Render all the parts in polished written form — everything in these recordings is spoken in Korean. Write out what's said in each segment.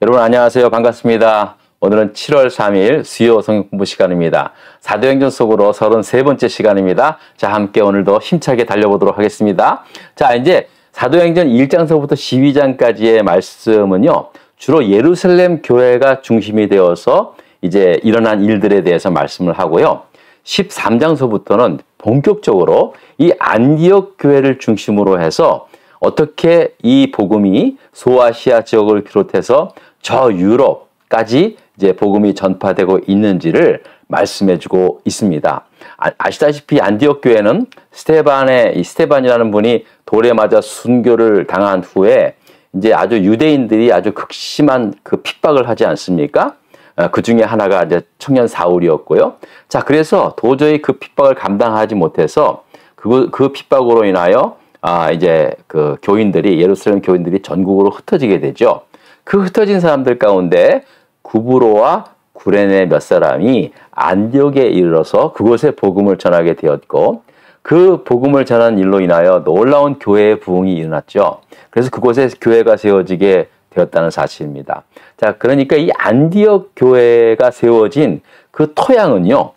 여러분 안녕하세요. 반갑습니다. 오늘은 7월 3일 수요 성경 공부 시간입니다. 사도행전 속으로 33번째 시간입니다. 자, 함께 오늘도 힘차게 달려보도록 하겠습니다. 자, 이제 사도행전 1장서부터 12장까지의 말씀은요, 주로 예루살렘 교회가 중심이 되어서 이제 일어난 일들에 대해서 말씀을 하고요. 13장서부터는 본격적으로 이 안디옥 교회를 중심으로 해서 어떻게 이 복음이 소아시아 지역을 비롯해서 저 유럽까지 이제 복음이 전파되고 있는지를 말씀해주고 있습니다. 아시다시피 안디옥 교회는 스테반이라는 분이 돌에 맞아 순교를 당한 후에 이제 아주 유대인들이 아주 극심한 그 핍박을 하지 않습니까? 그 중에 하나가 이제 청년 사울이었고요. 자, 그래서 도저히 그 핍박을 감당하지 못해서 그 핍박으로 인하여 이제 그 교인들이, 예루살렘 교인들이 전국으로 흩어지게 되죠. 그 흩어진 사람들 가운데 구브로와 구레네 몇 사람이 안디옥에 이르러서 그곳에 복음을 전하게 되었고, 그 복음을 전한 일로 인하여 놀라운 교회의 부흥이 일어났죠. 그래서 그곳에 교회가 세워지게 되었다는 사실입니다. 자, 그러니까 이 안디옥 교회가 세워진 그 토양은요,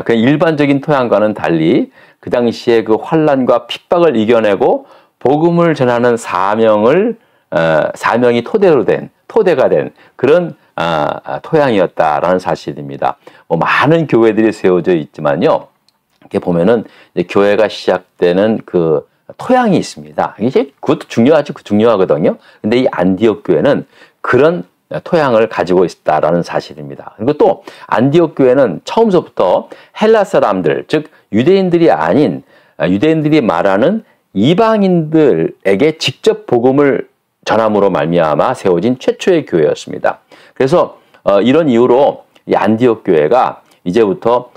그 일반적인 토양과는 달리 그 당시에 그 환난과 핍박을 이겨내고 복음을 전하는 사명이 토대가 된 그런 토양이었다라는 사실입니다. 많은 교회들이 세워져 있지만요, 이렇게 보면은 이제 교회가 시작되는 그 토양이 있습니다. 이게 그것도 중요하거든요. 근데 이 안디옥 교회는 그런 토양을 가지고 있다라는 사실입니다. 그리고 또 안디옥 교회는 처음부터 헬라 사람들, 즉 유대인들이 아닌 유대인들이 말하는 이방인들에게 직접 복음을 전함으로 말미암아 세워진 최초의 교회였습니다. 그래서 이런 이유로 이 안디옥 교회가 이제부터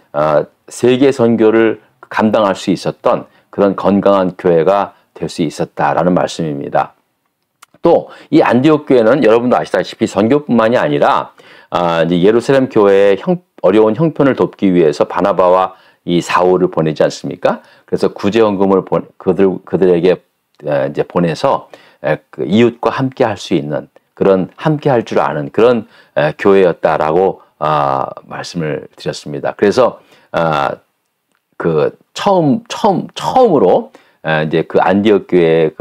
세계 선교를 감당할 수 있었던 그런 건강한 교회가 될 수 있었다라는 말씀입니다. 또 이 안디옥 교회는 여러분도 아시다시피 선교뿐만이 아니라 이제 예루살렘 교회의 어려운 형편을 돕기 위해서 바나바와 이 사울을 보내지 않습니까? 그래서 구제헌금을 그들에게 이제 보내서 그 이웃과 함께 할 수 있는 그런 함께 할 줄 아는 그런 교회였다라고 말씀을 드렸습니다. 그래서 그 처음으로 이제 그 안디옥 교회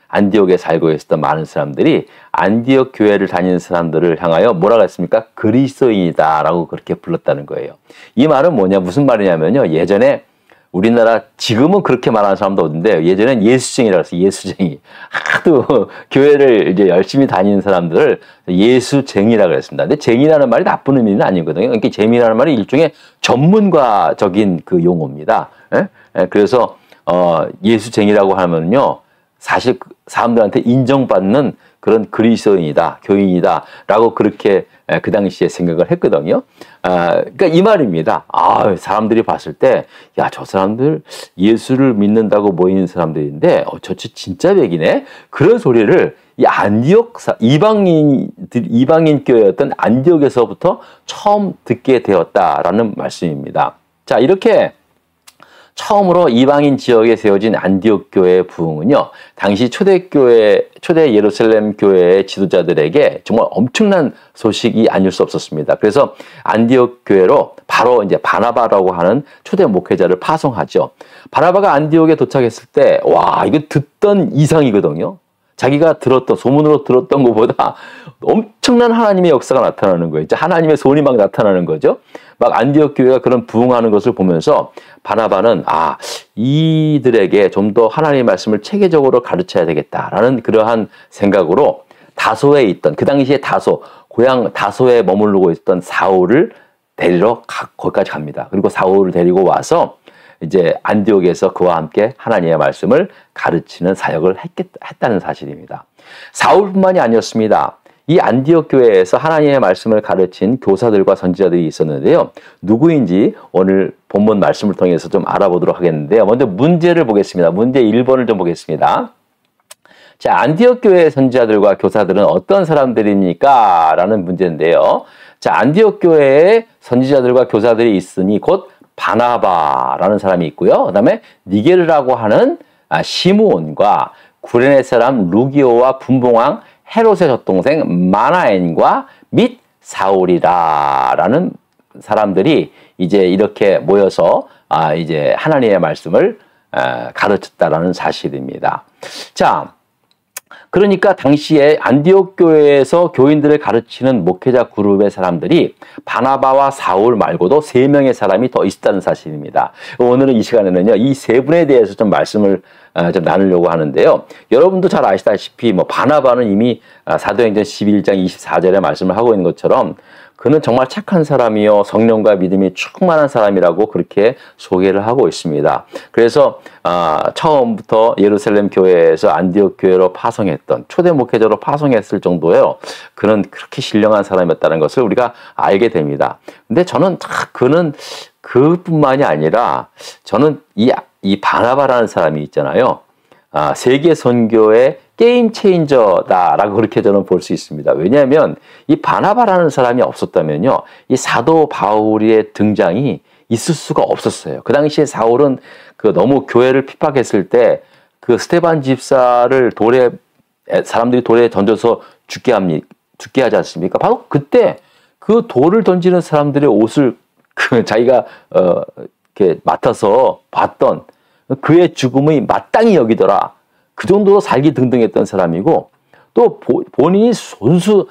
안디옥에 살고 있었던 많은 사람들이 안디옥 교회를 다니는 사람들을 향하여 뭐라고 했습니까? 그리스도인이다라고 그렇게 불렀다는 거예요. 이 말은 무슨 말이냐면요, 예전에 우리나라 지금은 그렇게 말하는 사람도 없는데 예전엔 예수쟁이라고 했어요. 예수쟁이. 하도 교회를 이제 열심히 다니는 사람들을 예수쟁이라고 했습니다. 근데 쟁이라는 말이 나쁜 의미는 아니거든요. 그러니까 재미라는 말이 일종의 전문가적인 그 용어입니다. 그래서 예수쟁이라고 하면요, 사실 사람들한테 인정받는 그런 그리스도인이다, 교인이다 라고 그렇게 그 당시에 생각을 했거든요. 그러니까 이 말입니다. 사람들이 봤을 때, 야, 저 사람들 예수를 믿는다고 모이는 사람들인데, 저 진짜 백이네? 그런 소리를 이 안디옥, 이방인 교회였던 안디옥에서부터 처음 듣게 되었다라는 말씀입니다. 자, 이렇게 처음으로 이방인 지역에 세워진 안디옥 교회의 부흥은요, 당시 초대 예루살렘 교회의 지도자들에게 정말 엄청난 소식이 아닐 수 없었습니다. 그래서 안디옥 교회로 바로 이제 바나바라고 하는 초대 목회자를 파송하죠. 바나바가 안디옥에 도착했을 때, 와, 이거 듣던 이상이거든요. 자기가 소문으로 들었던 것보다 엄청난 하나님의 역사가 나타나는 거예요. 하나님의 손이 막 나타나는 거죠. 막 안디옥 교회가 그런 부흥하는 것을 보면서 바나바는 이들에게 좀 더 하나님의 말씀을 체계적으로 가르쳐야 되겠다라는 그러한 생각으로 그 당시에 고향 다소에 머무르고 있었던 사울을 데리러 거기까지 갑니다. 그리고 사울을 데리고 와서 이제 안디옥에서 그와 함께 하나님의 말씀을 가르치는 사역을 했다는 사실입니다. 사울뿐만이 아니었습니다. 이 안디옥 교회에서 하나님의 말씀을 가르친 교사들과 선지자들이 있었는데요. 누구인지 오늘 본문 말씀을 통해서 좀 알아보도록 하겠는데요. 먼저 문제를 보겠습니다. 문제 1번을 좀 보겠습니다. 자, 안디옥 교회의 선지자들과 교사들은 어떤 사람들입니까? 라는 문제인데요. 자, 안디옥 교회의 선지자들과 교사들이 있으니 곧 바나바라는 사람이 있고요. 그 다음에 니게르라고 하는 시므온과 구레네 사람 루기오와 분봉왕 헤롯의 젖동생 마나엔과 및 사울이라라는 사람들이 이제 이렇게 모여서 이제 하나님의 말씀을 가르쳤다라는 사실입니다. 자, 그러니까 당시에 안디옥 교회에서 교인들을 가르치는 목회자 그룹의 사람들이 바나바와 사울 말고도 3명의 사람이 더 있었다는 사실입니다. 오늘은 이 시간에는요, 이 3분에 대해서 좀 말씀을 좀 나누려고 하는데요. 여러분도 잘 아시다시피 바나바는 이미 사도행전 11장 24절에 말씀을 하고 있는 것처럼 그는 정말 착한 사람이요 성령과 믿음이 충만한 사람이라고 그렇게 소개를 하고 있습니다. 그래서 처음부터 예루살렘 교회에서 안디옥 교회로 파송했던 초대 목회자로 파송했을 정도예요. 그는 그렇게 신령한 사람이었다는 것을 우리가 알게 됩니다. 근데 저는 그는 그뿐만이 아니라 저는 이 바나바라는 사람이 있잖아요. 세계 선교의 게임 체인저다라고 그렇게 저는 볼 수 있습니다. 왜냐하면 이 바나바라는 사람이 없었다면요, 이 사도 바울의 등장이 있을 수가 없었어요. 그 당시에 사울은 너무 교회를 핍박했을 때 그 스데반 집사를 사람들이 돌에 던져서 죽게 하지 않습니까? 바로 그때 그 돌을 던지는 사람들의 옷을 자기가 이렇게 맡아서 봤던 그의 죽음의 마땅히 여기더라. 그 정도로 살기 등등했던 사람이고, 또 본인이 손수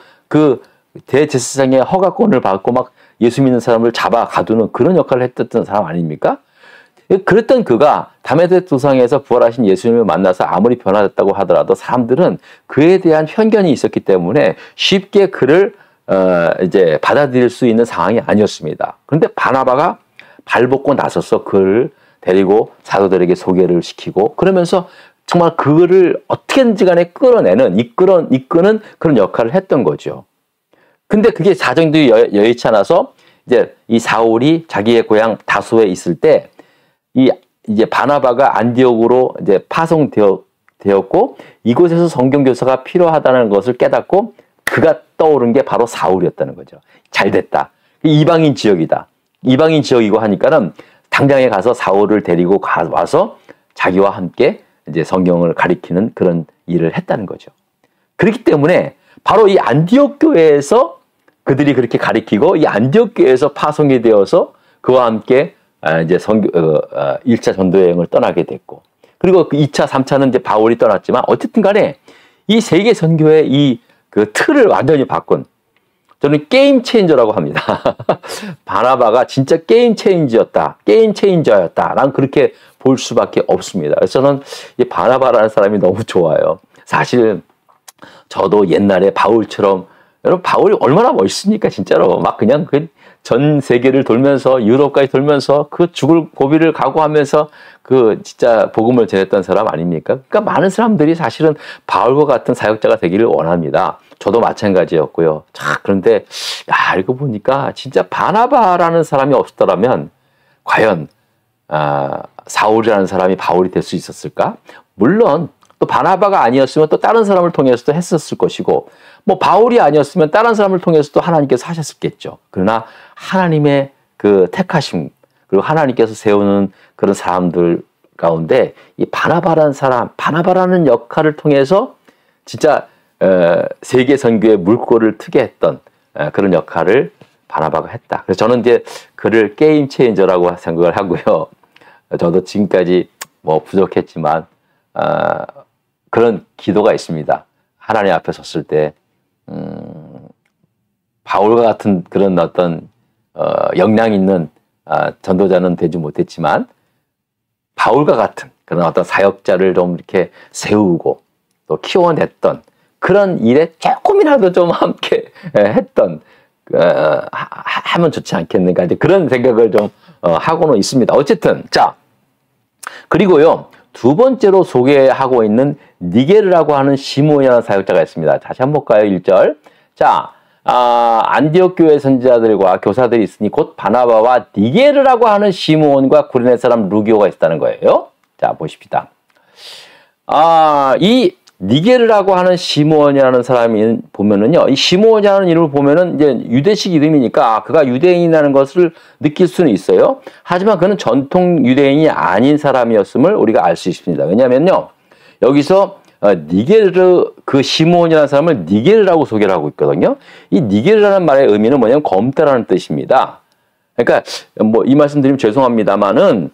대제사장의 허가권을 받고 막 예수 믿는 사람을 잡아 가두는 그런 역할을 했던 사람 아닙니까? 그랬던 그가 다메섹 도상에서 부활하신 예수님을 만나서 아무리 변화됐다고 하더라도 사람들은 그에 대한 편견이 있었기 때문에 쉽게 그를 이제 받아들일 수 있는 상황이 아니었습니다. 그런데 바나바가 발벗고 나서서 그를 데리고 사도들에게 소개를 시키고, 그러면서 정말 그를 어떻게든지 간에 이끄는 그런 역할을 했던 거죠. 근데 그게 사정들이 여의치 않아서 이제 이 사울이 자기의 고향 다소에 있을 때 이제 바나바가 안디옥으로 이제 파송되었고, 이곳에서 성경 교사가 필요하다는 것을 깨닫고 그가 떠오른 게 바로 사울이었다는 거죠. 잘 됐다. 이방인 지역이다. 이방인 지역이고 하니까는 당장에 가서 사울을 데리고 와서 자기와 함께 이제 성경을 가리키는 그런 일을 했다는 거죠. 그렇기 때문에 바로 이 안디옥 교회에서 그들이 그렇게 가리키고, 이 안디옥 교회에서 파송이 되어서 그와 함께 이제 1차 전도 여행을 떠나게 됐고, 그리고 그 2차, 3차는 이제 바울이 떠났지만 어쨌든 간에 이 세계 선교의 그 틀을 완전히 바꾼, 저는 게임 체인저라고 합니다. 바나바가 진짜 게임 체인저였다. 난 그렇게 볼 수밖에 없습니다. 그래서 저는 이 바나바라는 사람이 너무 좋아요. 사실 저도 옛날에 바울처럼, 여러분 바울이 얼마나 멋있습니까? 진짜로 막 그냥 전 세계를 돌면서 유럽까지 돌면서 그 죽을 고비를 각오하면서 진짜 복음을 전했던 사람 아닙니까? 그러니까 많은 사람들이 사실은 바울과 같은 사역자가 되기를 원합니다. 저도 마찬가지였고요. 자, 그런데 알고 보니까 진짜 바나바라는 사람이 없었더라면 과연 사울이라는 사람이 바울이 될 수 있었을까? 물론 또 바나바가 아니었으면 또 다른 사람을 통해서도 했었을 것이고, 바울이 아니었으면 다른 사람을 통해서도 하나님께서 하셨겠죠. 그러나 하나님의 그 택하심, 그리고 하나님께서 세우는 그런 사람들 가운데 이 바나바라는 역할을 통해서 진짜 세계 선교의 물꼬를 트게 했던 그런 역할을 바나바가 했다. 그래서 저는 이제 그를 게임 체인저라고 생각을 하고요. 저도 지금까지 부족했지만 그런 기도가 있습니다. 하나님 앞에 섰을 때 바울과 같은 그런 어떤 역량 있는 전도자는 되지 못했지만 바울과 같은 그런 어떤 사역자를 좀 이렇게 세우고 또 키워냈던 그런 일에 조금이라도 좀 함께 했던 하면 좋지 않겠는가, 이제 그런 생각을 좀 하고는 있습니다. 어쨌든 자, 그리고요 두 번째로 소개하고 있는 니게르라고 하는 시므온이라는 사역자가 있습니다. 다시 한번 볼까요? 1절. 자, 안디옥 교회 선지자들과 교사들이 있으니 곧 바나바와 니게르라고 하는 시므온과 구레네 사람 루기오가 있다는 거예요. 자, 보십시다. 이 니게르라고 하는 시므온이라는 사람이 보면은요, 이 시므온이라는 이름을 보면은 이제 유대식 이름이니까 그가 유대인이라는 것을 느낄 수는 있어요. 하지만 그는 전통 유대인이 아닌 사람이었음을 우리가 알 수 있습니다. 왜냐하면요, 여기서 니게르 그 시므온이라는 사람을 니게르라고 소개를 하고 있거든요. 이 니게르라는 말의 의미는 뭐냐면 검다라는 뜻입니다. 그러니까 뭐 이 말씀 드리면 죄송합니다만은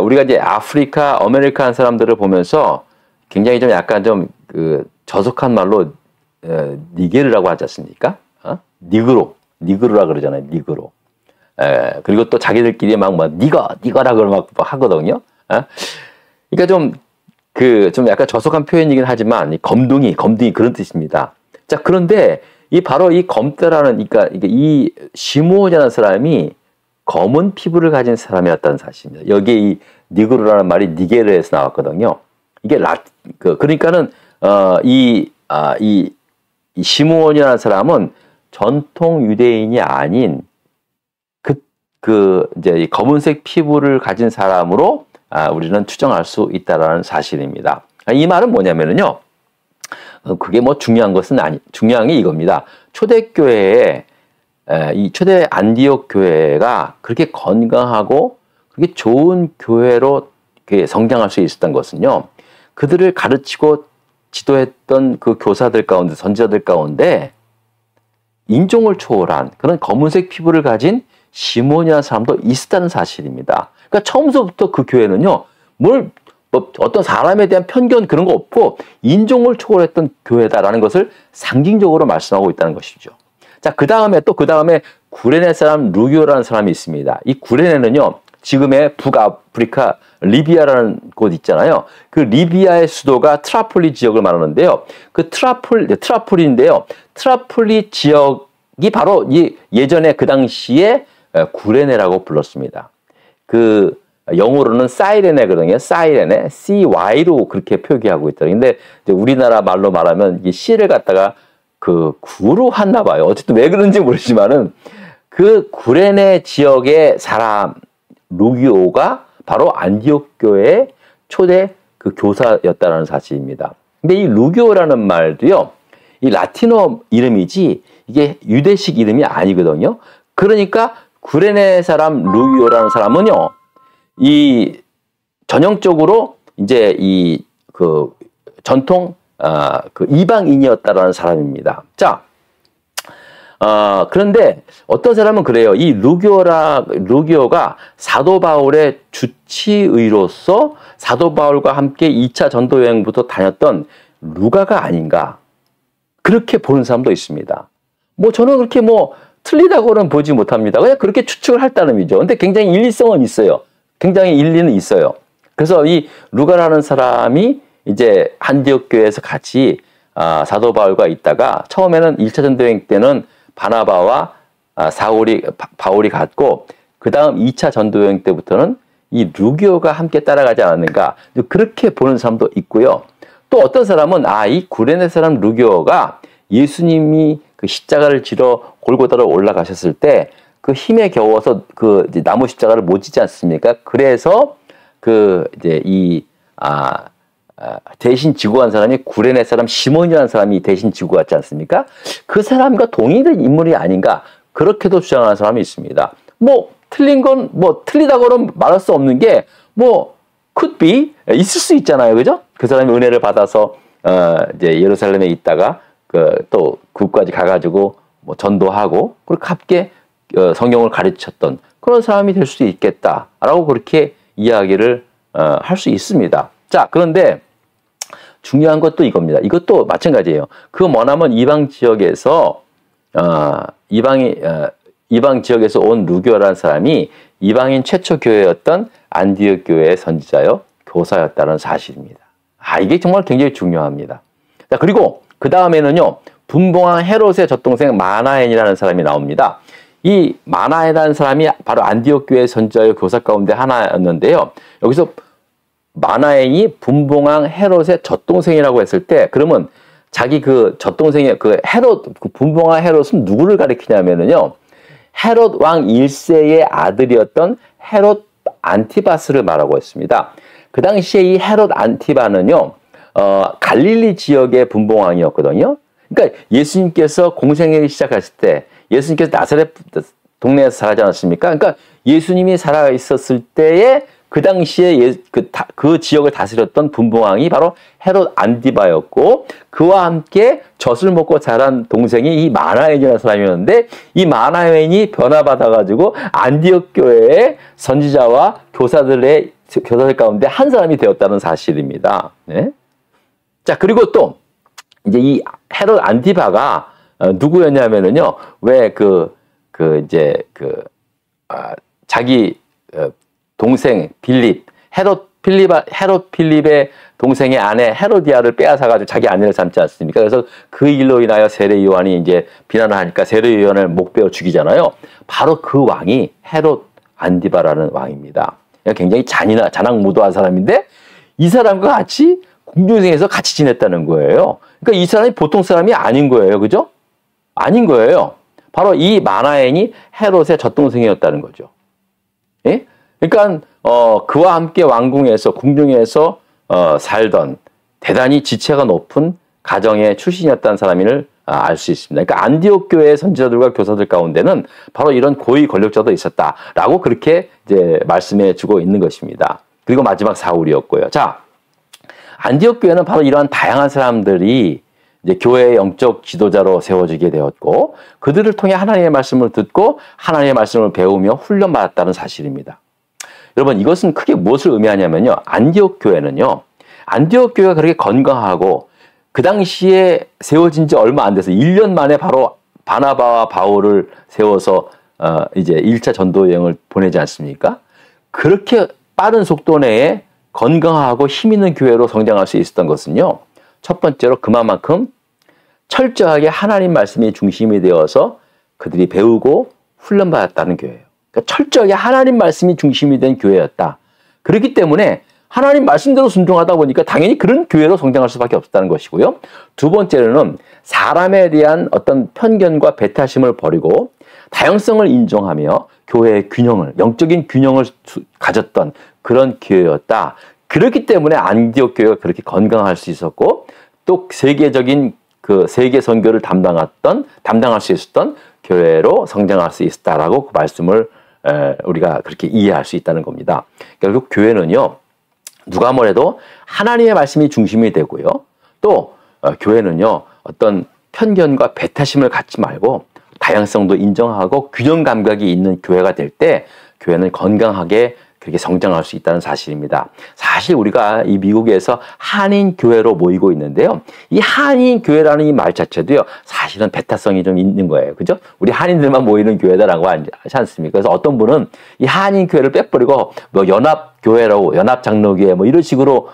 우리가 이제 아프리카, 아메리칸 사람들을 보면서 굉장히 좀 약간 좀 그 저속한 말로 니게르라고 하지 않습니까? 니그로라 그러잖아요. 니그로. 그리고 또 자기들끼리 막 뭐 니거라 그러 막 하거든요. 그러니까 좀 약간 저속한 표현이긴 하지만 검둥이 그런 뜻입니다. 자, 그런데 바로 이 검다라는 그러니까 이 시므온이라는 사람이 검은 피부를 가진 사람이었다는 사실입니다. 여기에 이 니그로라는 말이 니게르에서 나왔거든요. 이게 그러니까는 이 시므온이라는 사람은 전통 유대인이 아닌 이제 이 검은색 피부를 가진 사람으로 우리는 추정할 수 있다라는 사실입니다. 이 말은 뭐냐면은요. 그게 뭐 중요한 게 이겁니다. 초대교회에 이 초대 안디옥 교회가 그렇게 건강하고 그렇게 좋은 교회로 성장할 수 있었던 것은요. 그들을 가르치고 지도했던 그 교사들 가운데, 선지자들 가운데 인종을 초월한 그런 검은색 피부를 가진 시므온이라는 사람도 있었다는 사실입니다. 그러니까 처음부터 그 교회는요, 뭐 어떤 사람에 대한 편견 그런 거 없고 인종을 초월했던 교회다라는 것을 상징적으로 말씀하고 있다는 것이죠. 자, 그 다음에 구레네 사람 루기오라는 사람이 있습니다. 이 구레네는요, 지금의 북아프리카 리비아라는 곳 있잖아요. 그 리비아의 수도가 트라폴리 지역을 말하는데요. 그 트라폴리인데요. 트라폴리 지역이 바로 예전에 그 당시에 구레네라고 불렀습니다. 그 영어로는 사이레네거든요. 사이레네, CY로 그렇게 표기하고 있다. 근데 우리나라 말로 말하면 이 C를 갖다가 그 구로 했나 봐요. 어쨌든 왜 그런지 모르지만은 그 구레네 지역의 사람 루기오가 바로 안디옥 교회의 초대 그 교사였다는 사실입니다. 근데 이 루기오라는 말도요, 이 라틴어 이름이지 이게 유대식 이름이 아니거든요. 그러니까 구레네 사람 루기오라는 사람은요, 이 전형적으로 이제 이 그 전통 그 이방인이었다라는 사람입니다. 자, 그런데 어떤 사람은 그래요. 이 루기오가 사도 바울의 주치의로서 사도 바울과 함께 2차 전도 여행부터 다녔던 루가가 아닌가, 그렇게 보는 사람도 있습니다. 뭐 저는 그렇게 뭐 틀리다고는 보지 못합니다. 그냥 그렇게 추측을 할 따름이죠. 근데 굉장히 일리성은 있어요. 굉장히 일리는 있어요. 그래서 이 루가라는 사람이 이제 안디옥 교회에서 같이 사도 바울과 있다가 처음에는 1차 전도 여행 때는 바나바와 바울이 갔고, 그 다음 2차 전도 여행 때부터는 이 루기오가 함께 따라가지 않았는가, 그렇게 보는 사람도 있고요. 또 어떤 사람은 이 구레네 사람 루기오가 예수님이 그 십자가를 지러 골고다로 올라가셨을 때 그 힘에 겨워서 그 이제 나무 십자가를 못 지지 않습니까? 그래서 그 이제 대신 지고 간 사람이 구레네 사람 시몬이라는 사람이 대신 지고 갔지 않습니까? 그 사람과 동일한 인물이 아닌가, 그렇게도 주장하는 사람이 있습니다. 뭐 틀린 건 뭐 틀리다고는 말할 수 없는 게 뭐 could be 있을 수 있잖아요, 그죠? 그 사람이 은혜를 받아서 이제 예루살렘에 있다가 또 그까지 가가지고 뭐 전도하고 그리고 함께 성경을 가르쳤던 그런 사람이 될 수도 있겠다라고 그렇게 이야기를 할 수 있습니다. 자, 그런데 중요한 것도 이겁니다. 이것도 마찬가지예요. 그 머나먼 이방 지역에서 이방 지역에서 온 루기오라는 사람이 이방인 최초 교회였던 안디옥 교회의 선지자요 교사였다는 사실입니다. 이게 정말 굉장히 중요합니다. 자, 그리고 그 다음에는요, 분봉왕 헤롯의 젖동생 마나엔이라는 사람이 나옵니다. 이 마나엔이라는 사람이 바로 안디옥 교회 선지자요 교사 가운데 하나였는데요. 여기서 마나엔이 분봉왕 헤롯의 젖동생이라고 했을 때, 그러면 자기 그 젖동생의 그 헤롯, 그 분봉왕 헤롯은 누구를 가리키냐면은요, 헤롯 왕 1세의 아들이었던 헤롯 안티바스를 말하고 있습니다. 그 당시에 이 헤롯 안티바는요, 갈릴리 지역의 분봉왕이었거든요. 그러니까 예수님께서 공생애를 시작하실 때, 예수님께서 나사렛 동네에서 살아지 않았습니까? 그러니까 예수님이 살아 있었을 때의 그 당시에 그 지역을 다스렸던 분봉왕이 바로 헤롯 안디바였고, 그와 함께 젖을 먹고 자란 동생이 이 마나엔이라는 사람이었는데, 이 마나엔이 변화받아가지고 안디옥 교회의 선지자와 교사들 가운데 한 사람이 되었다는 사실입니다. 네? 자, 그리고 또 이제 이 헤롯 안디바가 누구였냐면은요, 왜 자기 동생 빌립, 헤롯 필립의 동생의 아내 헤로디아를 빼앗아가지고 자기 아내를 삼지 않습니까? 그래서 그 일로 인하여 세례 요한이 이제 비난을 하니까 세례 요한을 목베어 죽이잖아요. 바로 그 왕이 헤롯 안디바라는 왕입니다. 굉장히 잔악무도한 사람인데, 이 사람과 같이 궁중생에서 같이 지냈다는 거예요. 그러니까 이 사람이 보통 사람이 아닌 거예요. 그죠? 아닌 거예요. 바로 이 마나엔이 헤롯의 젖동생이었다는 거죠. 예? 그러니까 그와 함께 왕궁에서 궁중에서 살던 대단히 지체가 높은 가정의 출신이었다는 사람을 알 수 있습니다. 그러니까 안디옥 교회의 선지자들과 교사들 가운데는 바로 이런 고위 권력자도 있었다라고 그렇게 이제 말씀해 주고 있는 것입니다. 그리고 마지막 사울이었고요. 자, 안디옥 교회는 바로 이러한 다양한 사람들이 이제 교회의 영적 지도자로 세워지게 되었고, 그들을 통해 하나님의 말씀을 듣고 하나님의 말씀을 배우며 훈련받았다는 사실입니다. 여러분, 이것은 크게 무엇을 의미하냐면요, 안디옥 교회가 그렇게 건강하고 그 당시에 세워진 지 얼마 안 돼서 1년 만에 바로 바나바와 바울을 세워서 이제 1차 전도 여행을 보내지 않습니까? 그렇게 빠른 속도 내에 건강하고 힘 있는 교회로 성장할 수 있었던 것은요, 첫 번째로 그만큼 철저하게 하나님 말씀이 중심이 되어서 그들이 배우고 훈련받았다는 교회예요. 그러니까 철저하게 하나님 말씀이 중심이 된 교회였다. 그렇기 때문에 하나님 말씀대로 순종하다 보니까 당연히 그런 교회로 성장할 수밖에 없었다는 것이고요. 두 번째로는 사람에 대한 어떤 편견과 배타심을 버리고 다양성을 인정하며 교회의 영적인 균형을 가졌던 그런 교회였다. 그렇기 때문에 안디옥 교회가 그렇게 건강할 수 있었고, 또 세계적인 세계 선교를 담당할 수 있었던 교회로 성장할 수 있었다라고 그 말씀을 우리가 그렇게 이해할 수 있다는 겁니다. 결국 교회는요, 누가 뭐래도 하나님의 말씀이 중심이 되고요. 또 교회는요, 어떤 편견과 배타심을 갖지 말고 다양성도 인정하고 균형 감각이 있는 교회가 될 때 교회는 건강하게 그렇게 성장할 수 있다는 사실입니다. 사실 우리가 이 미국에서 한인교회로 모이고 있는데요. 이 한인교회라는 이 말 자체도요, 사실은 배타성이 좀 있는 거예요. 그죠? 우리 한인들만 모이는 교회다라고 하지 않습니까? 그래서 어떤 분은 이 한인교회를 빼버리고 뭐 연합교회라고, 연합장로교회 뭐 이런 식으로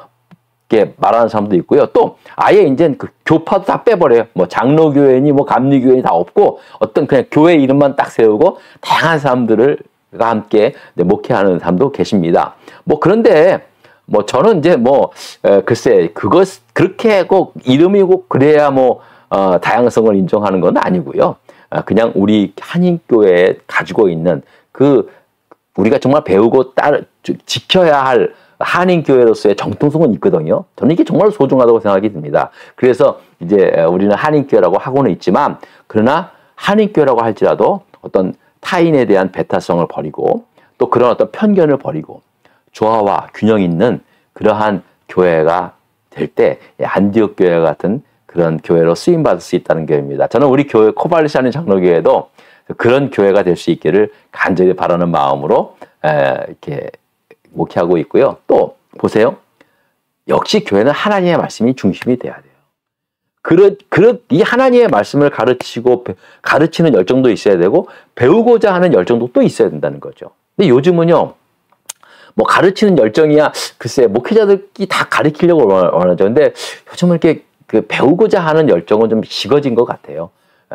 이렇게 말하는 사람도 있고요. 또 아예 이제 그 교파도 다 빼버려요. 뭐 장로교회니 뭐 감리교회니 다 없고 어떤 그냥 교회 이름만 딱 세우고 다양한 사람들을 함께 목회하는 사람도 계십니다. 뭐 그런데 뭐 저는 이제 글쎄 그렇게 꼭 이름이 꼭 그래야 다양성을 인정하는 건 아니고요. 그냥 우리 한인교회에 가지고 있는 우리가 정말 배우고 지켜야 할 한인교회로서의 정통성은 있거든요. 저는 이게 정말 소중하다고 생각이 듭니다. 그래서 이제 우리는 한인교회라고 하고는 있지만, 그러나 한인교회라고 할지라도 어떤 타인에 대한 배타성을 버리고 또 그런 어떤 편견을 버리고 조화와 균형 있는 그러한 교회가 될 때 안디옥 교회 같은 그런 교회로 쓰임받을 수 있다는 교회입니다. 저는 우리 교회 코발리스 한인 장로교회도 그런 교회가 될 수 있기를 간절히 바라는 마음으로 이렇게 목회하고 있고요. 또 보세요. 역시 교회는 하나님의 말씀이 중심이 돼야 돼요. 이 하나님의 말씀을 가르치는 열정도 있어야 되고, 배우고자 하는 열정도 또 있어야 된다는 거죠. 근데 요즘은요, 가르치는 열정이야, 글쎄, 목회자들이 다 가르치려고 원하죠. 근데 요즘은 이렇게 배우고자 하는 열정은 좀 식어진 것 같아요.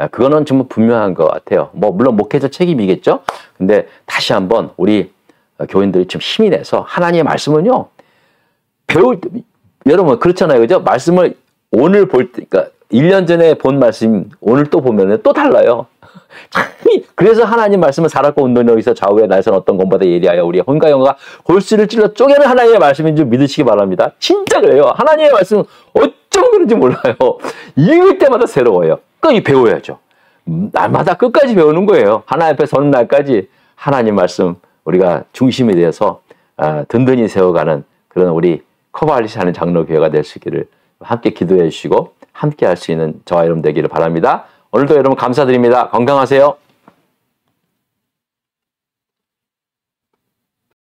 그거는 정말 분명한 것 같아요. 물론 목회자 책임이겠죠. 근데 다시 한번 우리 교인들이 좀 힘이 내서 하나님의 말씀은요, 여러분, 그렇잖아요. 그죠? 말씀을 오늘 그러니까 1년 전에 본 말씀, 오늘 또 보면 또 달라요. 그래서 하나님 말씀은 살았고 운동이 여기서 좌우에 날선 어떤 것보다 예리하여 우리의 혼과 영과 골수를 찔러 쪼개는 하나님의 말씀인 줄 믿으시기 바랍니다. 진짜 그래요. 하나님의 말씀은 어쩜 그런지 몰라요. 읽을 때마다 새로워요. 그러니까 배워야죠. 날마다 끝까지 배우는 거예요. 하나님 앞에 서는 날까지 하나님 말씀 우리가 중심이 되어서 든든히 세워가는 그런 우리 커버할리시 하는 장로교회가 될 수 있기를 함께 기도해 주시고 함께 할 수 있는 저와 여러분 되기를 바랍니다. 오늘도 여러분 감사드립니다. 건강하세요.